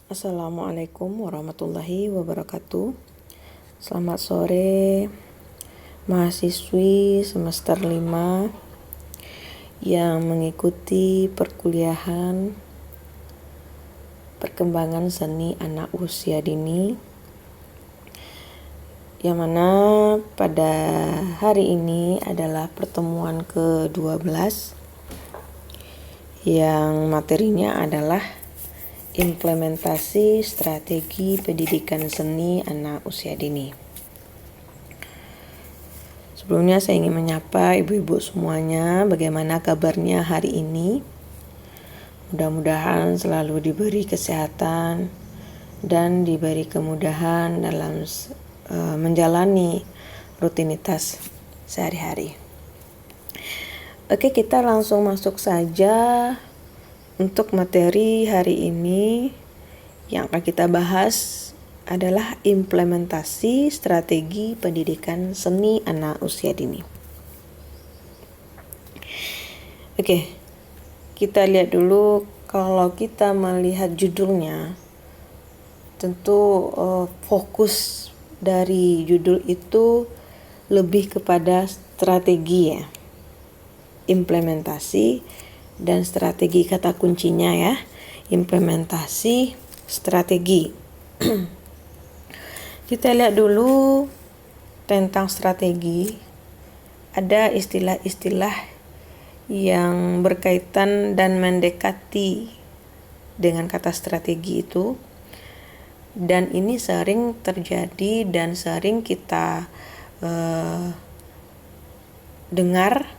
Assalamualaikum warahmatullahi wabarakatuh. Selamat sore mahasiswi semester 5 yang mengikuti perkuliahan perkembangan seni anak usia dini, yang mana pada hari ini adalah pertemuan ke-12 yang materinya adalah implementasi strategi pendidikan seni anak usia dini. Sebelumnya saya ingin menyapa ibu-ibu semuanya, bagaimana kabarnya hari ini? Mudah-mudahan selalu diberi kesehatan dan diberi kemudahan dalam menjalani rutinitas sehari-hari. Oke, kita langsung masuk saja untuk materi hari ini. Yang akan kita bahas adalah implementasi strategi pendidikan seni anak usia dini. Oke, kita lihat dulu. Kalau kita melihat judulnya, tentu fokus dari judul itu lebih kepada strategi ya, implementasi dan strategi, kata kuncinya ya, implementasi strategi. Kita lihat dulu tentang strategi. Ada istilah-istilah yang berkaitan dan mendekati dengan kata strategi itu, dan ini sering terjadi dan sering kita dengar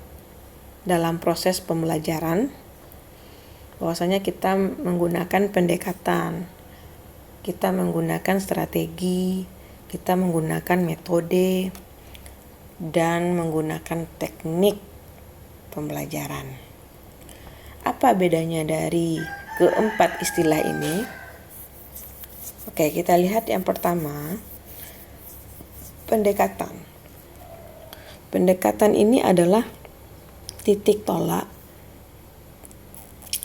dalam proses pembelajaran, bahwasanya kita menggunakan pendekatan, kita menggunakan strategi, kita menggunakan metode, dan menggunakan teknik pembelajaran. Apa bedanya dari keempat istilah ini? Oke, kita lihat yang pertama, pendekatan. Pendekatan ini adalah titik tolak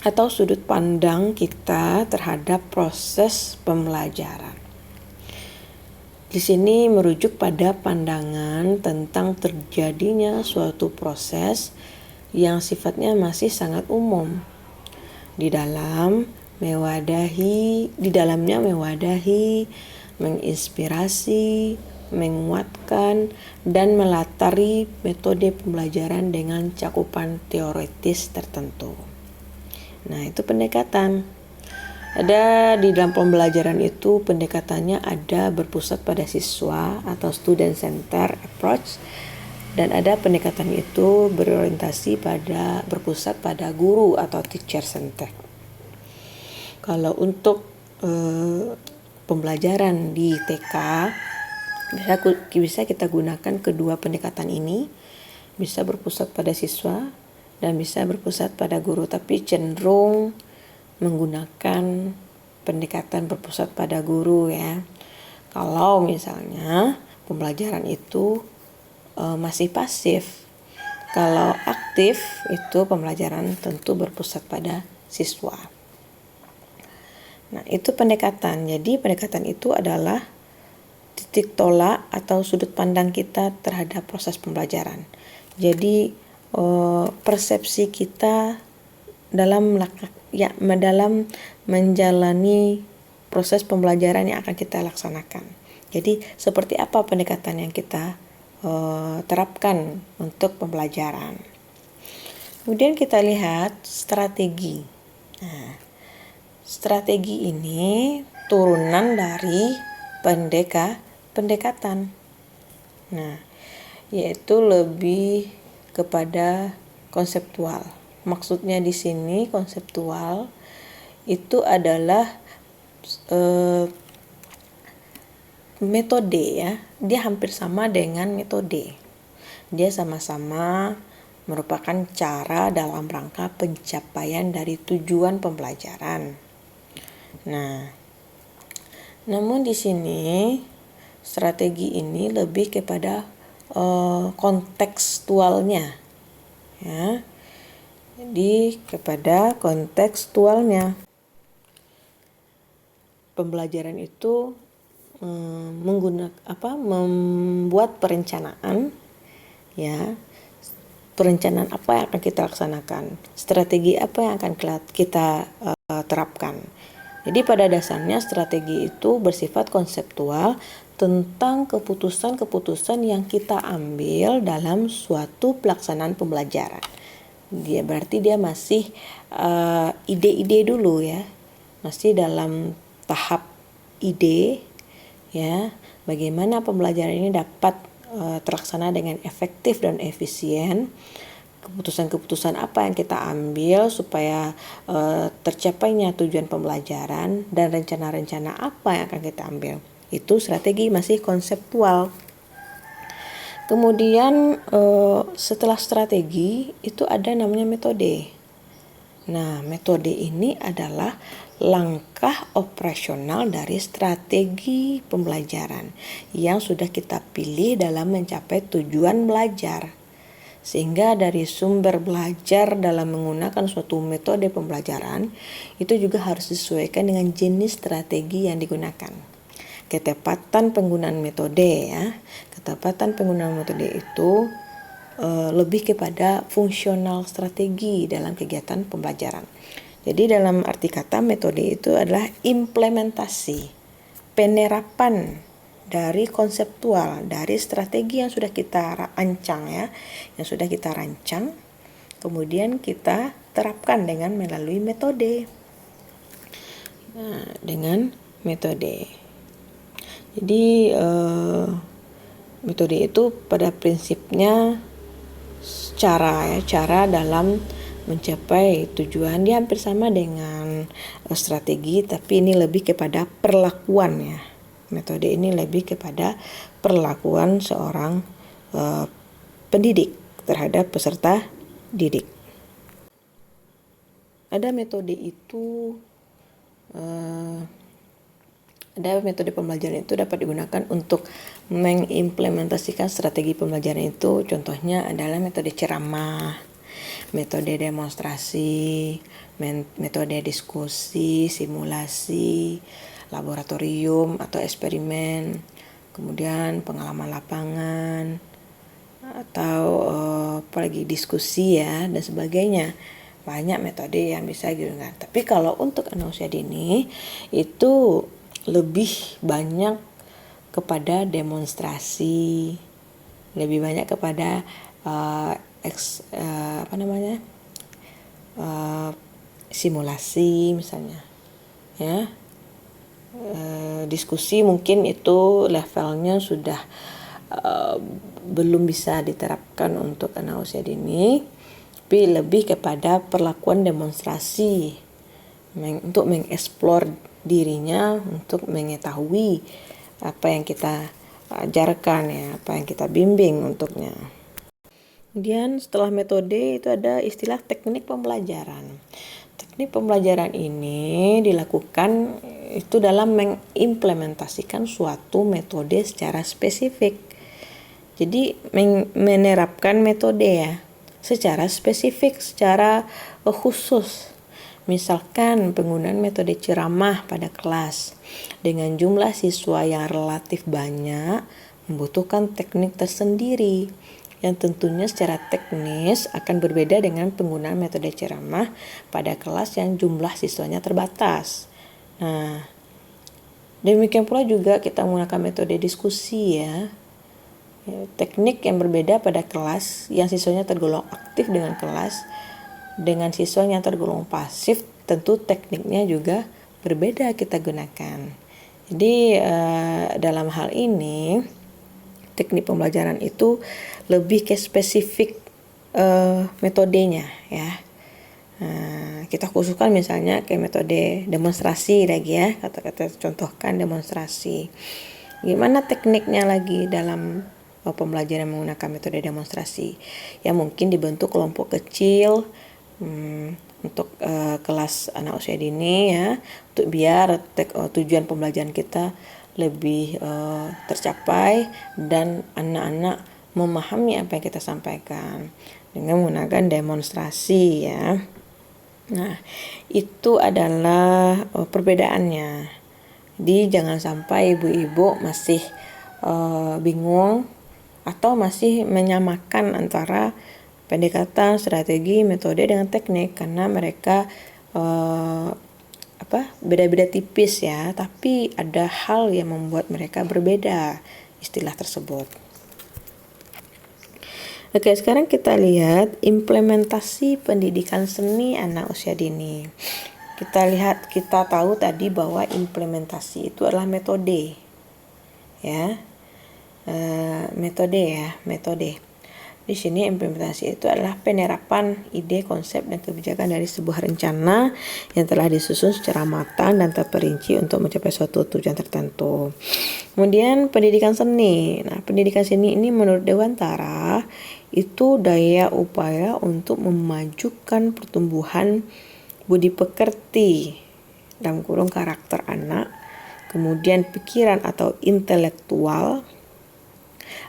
atau sudut pandang kita terhadap proses pembelajaran. Di sini merujuk pada pandangan tentang terjadinya suatu proses yang sifatnya masih sangat umum di dalamnya mewadahi, menginspirasi, menguatkan, dan melatari metode pembelajaran dengan cakupan teoritis tertentu. Nah, itu pendekatan. Ada di dalam pembelajaran itu, pendekatannya ada berpusat pada siswa atau student center approach, dan ada pendekatan itu berpusat pada guru atau teacher center. Kalau untuk pembelajaran di TK, bisa kita gunakan kedua pendekatan ini, bisa berpusat pada siswa dan bisa berpusat pada guru, tapi cenderung menggunakan pendekatan berpusat pada guru ya. Kalau misalnya pembelajaran itu masih pasif, kalau aktif itu pembelajaran tentu berpusat pada siswa. Nah, itu pendekatan. Jadi pendekatan itu adalah titik tolak atau sudut pandang kita terhadap proses pembelajaran. Jadi persepsi kita dalam menjalani proses pembelajaran yang akan kita laksanakan. Jadi seperti apa pendekatan yang kita terapkan untuk pembelajaran. Kemudian kita lihat strategi. Nah, strategi ini turunan dari pendekatan. Nah, yaitu lebih kepada konseptual. Maksudnya di sini konseptual itu adalah metode ya. Dia hampir sama dengan metode. Dia sama-sama merupakan cara dalam rangka pencapaian dari tujuan pembelajaran. Nah, namun di sini strategi ini lebih kepada kontekstualnya, ya. Jadi kepada kontekstualnya. pembelajaran itu membuat perencanaan, ya, perencanaan apa yang akan kita laksanakan, strategi apa yang akan kita terapkan. Jadi pada dasarnya strategi itu bersifat konseptual tentang keputusan-keputusan yang kita ambil dalam suatu pelaksanaan pembelajaran. Berarti dia masih ide-ide dulu, ya, masih dalam tahap ide, ya, bagaimana pembelajaran ini dapat terlaksana dengan efektif dan efisien, keputusan-keputusan apa yang kita ambil supaya tercapainya tujuan pembelajaran, dan rencana-rencana apa yang akan kita ambil. Itu strategi masih konseptual. Kemudian setelah strategi itu ada namanya metode. Nah, metode ini adalah langkah operasional dari strategi pembelajaran yang sudah kita pilih dalam mencapai tujuan belajar. Sehingga dari sumber belajar dalam menggunakan suatu metode pembelajaran itu juga harus disesuaikan dengan jenis strategi yang digunakan. Ketepatan penggunaan metode, ya. Ketepatan penggunaan metode itu lebih kepada fungsional strategi dalam kegiatan pembelajaran. Jadi dalam arti kata metode itu adalah implementasi, penerapan dari konseptual, dari strategi yang sudah kita rancang, ya, yang sudah kita rancang, kemudian kita terapkan dengan melalui metode. Nah, dengan metode. Jadi metode itu pada prinsipnya cara dalam mencapai tujuan. Dia hampir sama dengan strategi, tapi ini lebih kepada perlakuan, ya. Metode ini lebih kepada perlakuan seorang pendidik terhadap peserta didik. Ada metode pembelajaran itu dapat digunakan untuk mengimplementasikan strategi pembelajaran itu. Contohnya adalah metode ceramah, metode demonstrasi, metode diskusi, simulasi, laboratorium atau eksperimen, kemudian pengalaman lapangan, atau apalagi diskusi, ya, dan sebagainya. Banyak metode yang bisa digunakan. Tapi kalau untuk anak usia dini itu lebih banyak kepada demonstrasi, lebih banyak kepada simulasi misalnya, ya. Diskusi mungkin itu levelnya sudah belum bisa diterapkan untuk anak usia dini, tapi lebih kepada perlakuan demonstrasi untuk mengeksplor dirinya, untuk mengetahui apa yang kita ajarkan, ya, apa yang kita bimbing untuknya. Kemudian setelah metode itu ada istilah teknik pembelajaran. Teknik pembelajaran ini dilakukan itu dalam mengimplementasikan suatu metode secara spesifik. Jadi menerapkan metode, ya, secara spesifik, secara khusus. Misalkan penggunaan metode ceramah pada kelas dengan jumlah siswa yang relatif banyak membutuhkan teknik tersendiri yang tentunya secara teknis akan berbeda dengan penggunaan metode ceramah pada kelas yang jumlah siswanya terbatas. Nah, demikian pula juga kita menggunakan metode diskusi, ya. Teknik yang berbeda pada kelas yang siswanya tergolong aktif dengan kelas dengan siswa yang tergolong pasif, tentu tekniknya juga berbeda kita gunakan. Jadi dalam hal ini teknik pembelajaran itu lebih ke spesifik metodenya, ya. Kita khususkan misalnya ke metode demonstrasi lagi, ya. Kata-kata contohkan demonstrasi. Gimana tekniknya lagi dalam pembelajaran menggunakan metode demonstrasi? Ya, mungkin dibentuk kelompok kecil untuk kelas anak usia dini, ya, untuk biar tujuan pembelajaran kita lebih tercapai dan anak-anak memahami apa yang kita sampaikan dengan menggunakan demonstrasi, ya. Nah, itu adalah perbedaannya Jadi jangan sampai ibu-ibu masih bingung atau masih menyamakan antara pendekatan, strategi, metode dengan teknik, karena mereka beda-beda tipis ya, tapi ada hal yang membuat mereka berbeda istilah tersebut. Oke, sekarang kita lihat implementasi pendidikan seni anak usia dini. Kita tahu tadi bahwa implementasi itu adalah metode, ya, metode. Di sini implementasi itu adalah penerapan ide, konsep, dan kebijakan dari sebuah rencana yang telah disusun secara matang dan terperinci untuk mencapai suatu tujuan tertentu. Kemudian pendidikan seni. Nah, pendidikan seni ini menurut Dewantara itu daya upaya untuk memajukan pertumbuhan budi pekerti dalam kurung karakter anak, kemudian pikiran atau intelektual,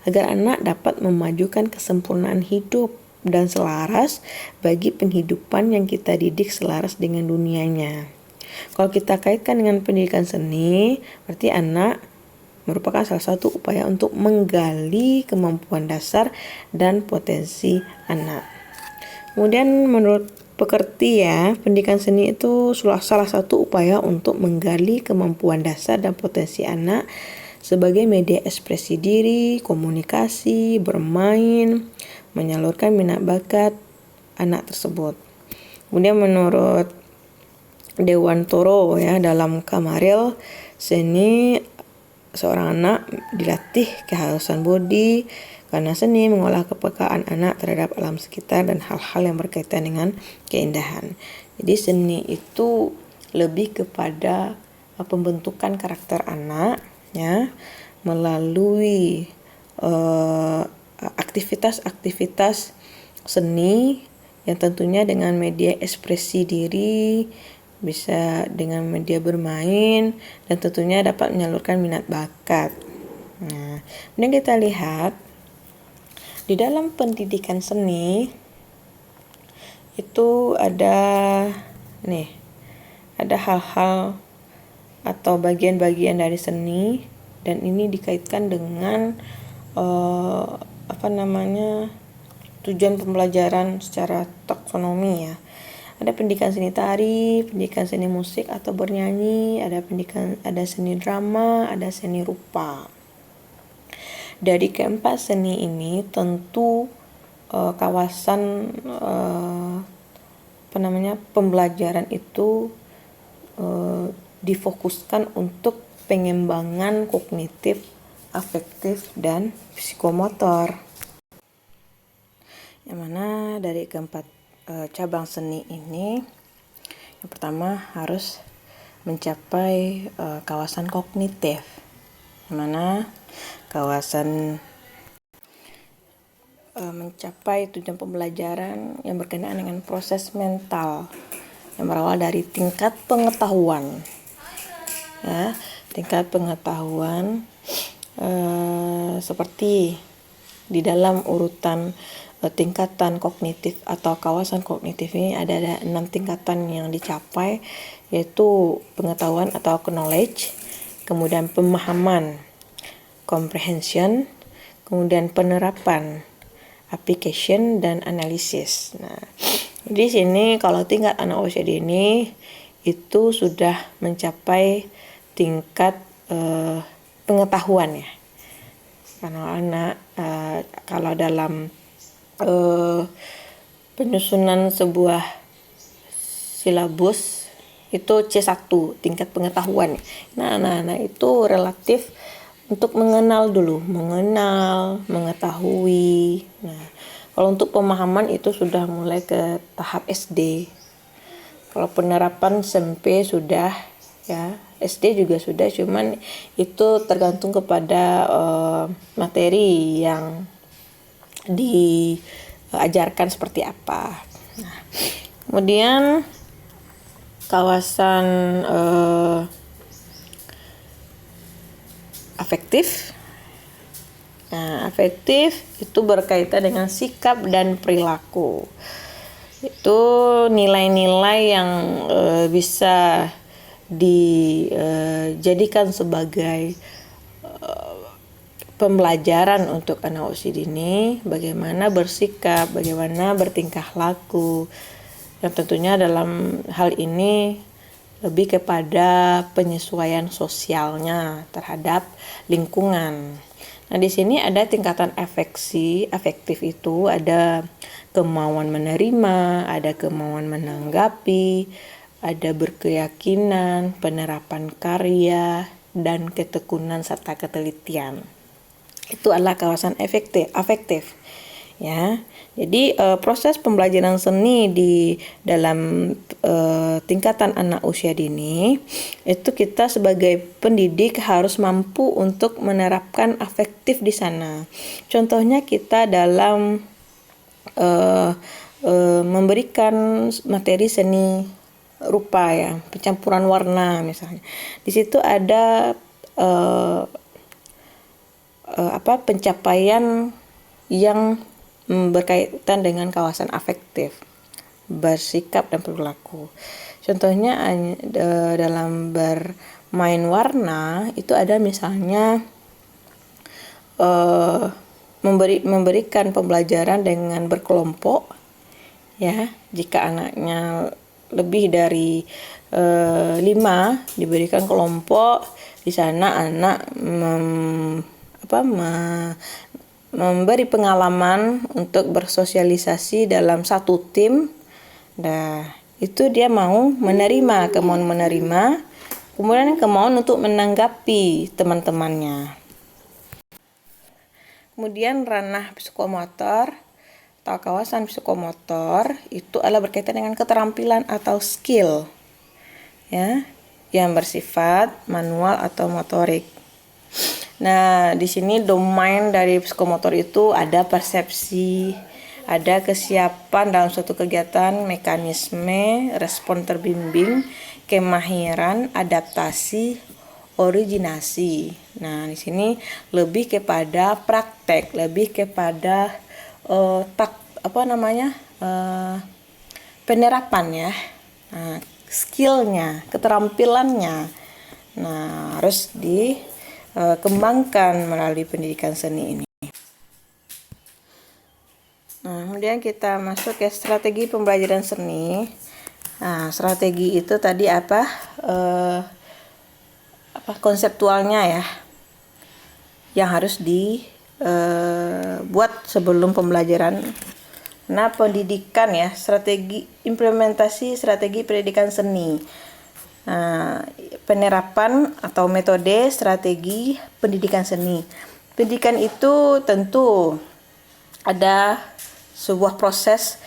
agar anak dapat memajukan kesempurnaan hidup dan selaras bagi penghidupan yang kita didik selaras dengan dunianya. Kalau kita kaitkan dengan pendidikan seni, berarti anak merupakan salah satu upaya untuk menggali kemampuan dasar dan potensi anak. Kemudian menurut pekerti ya, pendidikan seni itu salah satu upaya untuk menggali kemampuan dasar dan potensi anak sebagai media ekspresi diri, komunikasi, bermain, menyalurkan minat bakat anak tersebut. Kemudian menurut Dewantara ya, dalam Kamaril seni, seorang anak dilatih keharusan budi karena seni mengolah kepekaan anak terhadap alam sekitar dan hal-hal yang berkaitan dengan keindahan. Jadi seni itu lebih kepada pembentukan karakter anak ya, melalui aktivitas-aktivitas seni yang tentunya dengan media ekspresi diri, bisa dengan media bermain, dan tentunya dapat menyalurkan minat bakat. Nah, kemudian kita lihat di dalam pendidikan seni itu ada hal-hal atau bagian-bagian dari seni, dan ini dikaitkan dengan tujuan pembelajaran secara taksonomi ya. Ada pendidikan seni tari, pendidikan seni musik atau bernyanyi, ada seni drama, ada seni rupa. Dari keempat seni ini tentu kawasan pembelajaran itu difokuskan untuk pengembangan kognitif, afektif, dan psikomotor. Yang mana dari keempat cabang seni ini, yang pertama harus mencapai kawasan kognitif, yang mana kawasan mencapai tujuan pembelajaran yang berkenaan dengan proses mental yang berawal dari tingkat pengetahuan. Ya, tingkat pengetahuan seperti di dalam urutan tingkatan kognitif atau kawasan kognitif ini ada 6 tingkatan yang dicapai, yaitu pengetahuan atau knowledge, kemudian pemahaman, comprehension, kemudian penerapan, application, dan analisis. Nah, di sini kalau tingkat anak usia dini itu sudah mencapai tingkat pengetahuan ya. Karena anak kalau dalam penyusunan sebuah silabus itu C1, tingkat pengetahuan. Nah, anak-anak itu relatif untuk mengenal dulu, mengetahui. Nah, kalau untuk pemahaman itu sudah mulai ke tahap SD. Kalau penerapan SMP sudah ya, SD juga sudah, cuman itu tergantung kepada materi yang diajarkan seperti apa. Nah, kemudian kawasan afektif. Nah, afektif itu berkaitan dengan sikap dan perilaku. Itu nilai-nilai yang bisa dijadikan sebagai pembelajaran untuk anak usia dini, bagaimana bersikap, bagaimana bertingkah laku, yang tentunya dalam hal ini lebih kepada penyesuaian sosialnya terhadap lingkungan. Nah, di sini ada tingkatan afektif itu ada kemauan menerima, ada kemauan menanggapi, ada berkeyakinan, penerapan karya, dan ketekunan serta ketelitian. Itu adalah kawasan afektif. Ya, jadi proses pembelajaran seni di dalam tingkatan anak usia dini itu kita sebagai pendidik harus mampu untuk menerapkan afektif di sana. Contohnya kita dalam memberikan materi seni rupa ya, pencampuran warna misalnya. Di situ ada pencapaian yang berkaitan dengan kawasan afektif, bersikap dan perilaku. Contohnya dalam bermain warna itu ada misalnya memberikan pembelajaran dengan berkelompok ya. Jika anaknya lebih dari 5 diberikan kelompok, di sana anak memberi pengalaman untuk bersosialisasi dalam satu tim. Nah, itu dia mau menerima, kemauan menerima, kemudian kemauan untuk menanggapi teman-temannya. Kemudian ranah psikomotor atau kawasan psikomotor itu adalah berkaitan dengan keterampilan atau skill ya, yang bersifat manual atau motorik. Nah, di sini domain dari psikomotor itu ada persepsi, ada kesiapan dalam suatu kegiatan, mekanisme, respon terbimbing, kemahiran, adaptasi, originasi. Nah, di sini lebih kepada praktek, lebih kepada penerapan ya. Nah, skillnya, keterampilannya. Nah, harus dikembangkan melalui pendidikan seni ini. Nah, kemudian kita masuk ke strategi pembelajaran seni. Nah, strategi itu tadi konseptualnya ya, yang harus dibuat sebelum pembelajaran. Nah, pendidikan ya, implementasi strategi pendidikan seni. Nah, penerapan atau metode strategi pendidikan seni. Pendidikan itu tentu ada sebuah proses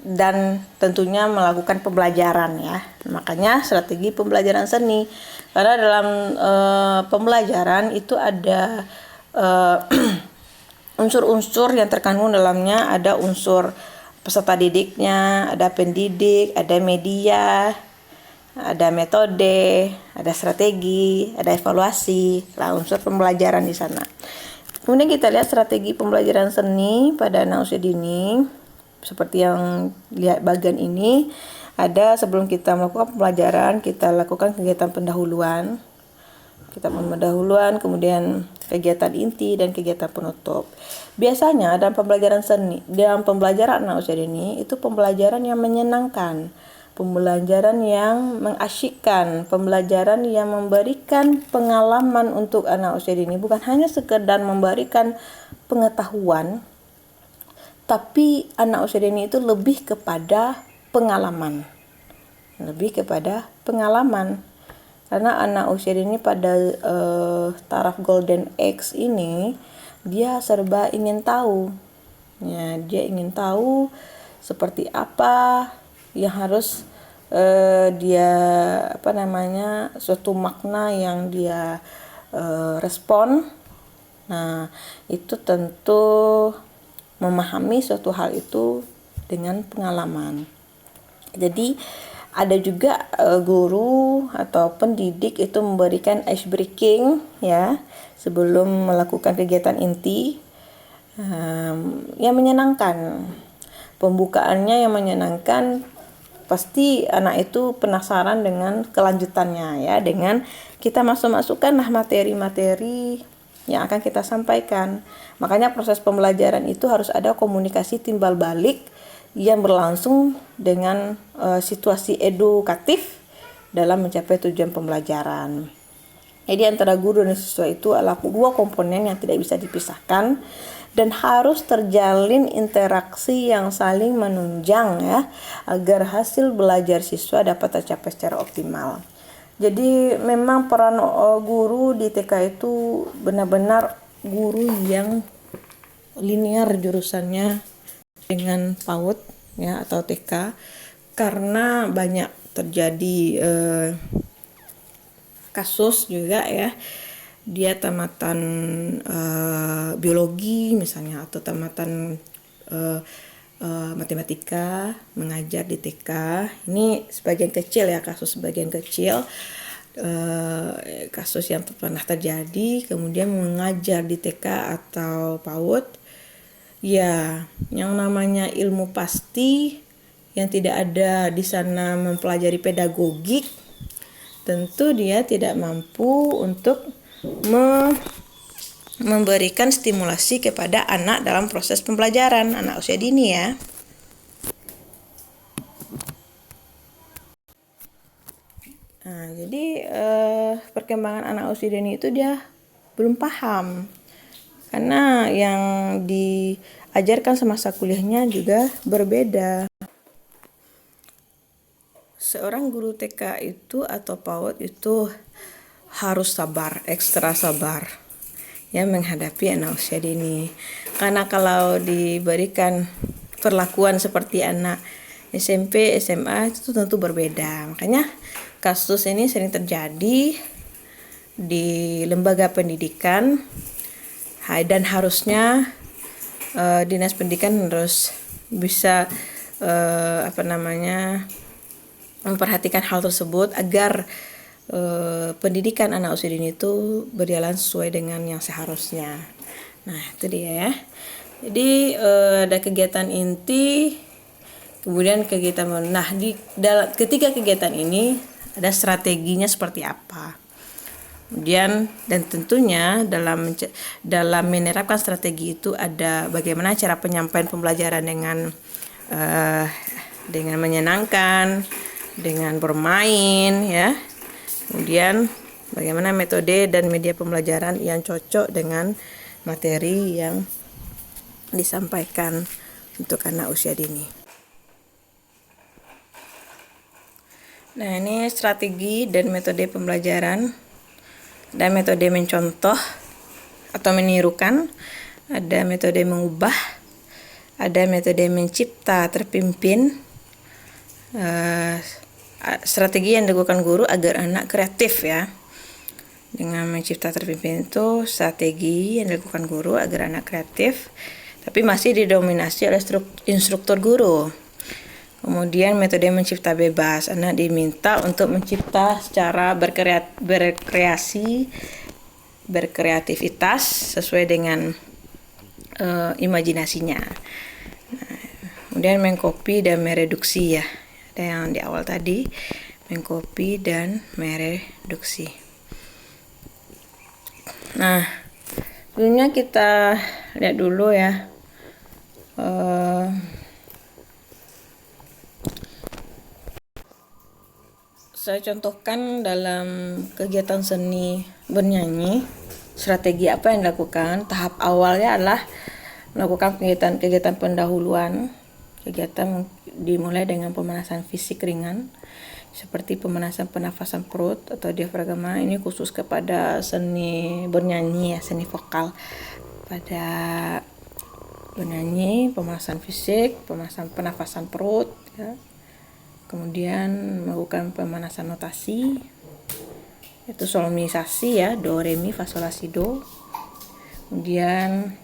dan tentunya melakukan pembelajaran ya. Makanya strategi pembelajaran seni. Karena dalam pembelajaran itu ada unsur-unsur yang terkandung dalamnya, ada unsur peserta didiknya, ada pendidik, ada media, ada metode, ada strategi, ada evaluasi, lah unsur pembelajaran di sana. Kemudian kita lihat strategi pembelajaran seni pada anak usia dini. Seperti yang lihat bagian ini, ada sebelum kita melakukan pembelajaran, kita lakukan kegiatan pendahuluan. Kemudian kegiatan inti dan kegiatan penutup. Biasanya dalam pembelajaran anak usia dini itu pembelajaran yang menyenangkan, pembelajaran yang mengasyikkan, pembelajaran yang memberikan pengalaman untuk anak usia dini, bukan hanya sekedar memberikan pengetahuan, tapi anak usia dini itu lebih kepada pengalaman. Karena anak usia dini pada taraf golden age ini dia serba ingin tahu. Ya, dia ingin tahu seperti apa yang harus suatu makna yang dia respon. Nah, itu tentu memahami suatu hal itu dengan pengalaman. Jadi ada juga guru atau pendidik itu memberikan ice breaking ya sebelum melakukan kegiatan inti yang menyenangkan. Pembukaannya yang menyenangkan pasti anak itu penasaran dengan kelanjutannya ya, dengan kita masukkanlah materi-materi yang akan kita sampaikan. Makanya proses pembelajaran itu harus ada komunikasi timbal balik yang berlangsung dengan situasi edukatif dalam mencapai tujuan pembelajaran. Jadi antara guru dan siswa itu adalah dua komponen yang tidak bisa dipisahkan dan harus terjalin interaksi yang saling menunjang ya, agar hasil belajar siswa dapat tercapai secara optimal. Jadi memang peran guru di TK itu benar-benar guru yang linear jurusannya dengan PAUD ya atau TK, karena banyak terjadi kasus juga ya, dia tamatan biologi misalnya atau tamatan matematika mengajar di TK. Ini sebagian kecil ya, kasus sebagian kecil kasus yang pernah terjadi, kemudian mengajar di TK atau PAUD ya, yang namanya ilmu pasti yang tidak ada di sana mempelajari pedagogik, tentu dia tidak mampu untuk memberikan stimulasi kepada anak dalam proses pembelajaran anak usia dini ya. Nah, jadi perkembangan anak usia dini itu dia belum paham, karena yang diajarkan semasa kuliahnya juga berbeda. Seorang guru TK itu atau PAUD itu harus sabar, ekstra sabar ya menghadapi anak usia dini. Karena kalau diberikan perlakuan seperti anak SMP, SMA itu tentu berbeda. Makanya kasus ini sering terjadi di lembaga pendidikan dan harusnya dinas pendidikan harus bisa memperhatikan hal tersebut agar pendidikan anak usia dini itu berjalan sesuai dengan yang seharusnya. Nah, itu dia ya. Jadi ada kegiatan inti, kemudian kegiatan. Nah, ketiga kegiatan ini ada strateginya seperti apa. Kemudian dan tentunya dalam menerapkan strategi itu ada bagaimana cara penyampaian pembelajaran dengan menyenangkan, dengan bermain ya. Kemudian bagaimana metode dan media pembelajaran yang cocok dengan materi yang disampaikan untuk anak usia dini. Nah, ini strategi dan metode pembelajaran. Ada metode mencontoh atau menirukan, ada metode mengubah, ada metode mencipta terpimpin. Strategi yang dilakukan guru agar anak kreatif ya. Dengan mencipta terpimpin itu strategi yang dilakukan guru agar anak kreatif, tapi masih didominasi oleh instruktur guru. Kemudian metode mencipta bebas, anak diminta untuk mencipta secara berkreativitas sesuai dengan imajinasinya. Nah, kemudian mengcopy dan mereduksi ya. Ada yang di awal tadi, mengcopy dan mereduksi. Nah, sebelumnya kita lihat dulu ya. Saya contohkan dalam kegiatan seni bernyanyi, strategi apa yang dilakukan. Tahap awalnya adalah melakukan kegiatan pendahuluan. Kegiatan dimulai dengan pemanasan fisik ringan, seperti pemanasan pernafasan perut atau diafragma. Ini khusus kepada seni bernyanyi ya, seni vokal. Pada bernyanyi, pemanasan fisik, pemanasan pernafasan perut ya. Kemudian melakukan pemanasan notasi, itu solemnisasi ya, do, re, mi, fa, sol, la, si, do. Kemudian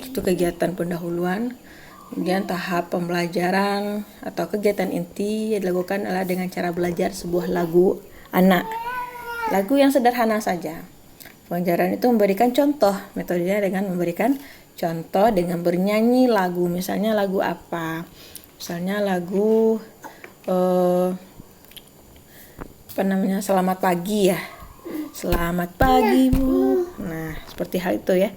itu kegiatan pendahuluan. Kemudian tahap pembelajaran atau kegiatan inti yang dilakukan adalah dengan cara belajar sebuah lagu anak. Lagu yang sederhana saja. Pembelajaran itu memberikan contoh, metodenya dengan memberikan contoh dengan bernyanyi lagu, misalnya lagu apa. Misalnya lagu selamat pagi ya. Selamat pagi Bu. Nah, seperti hal itu ya.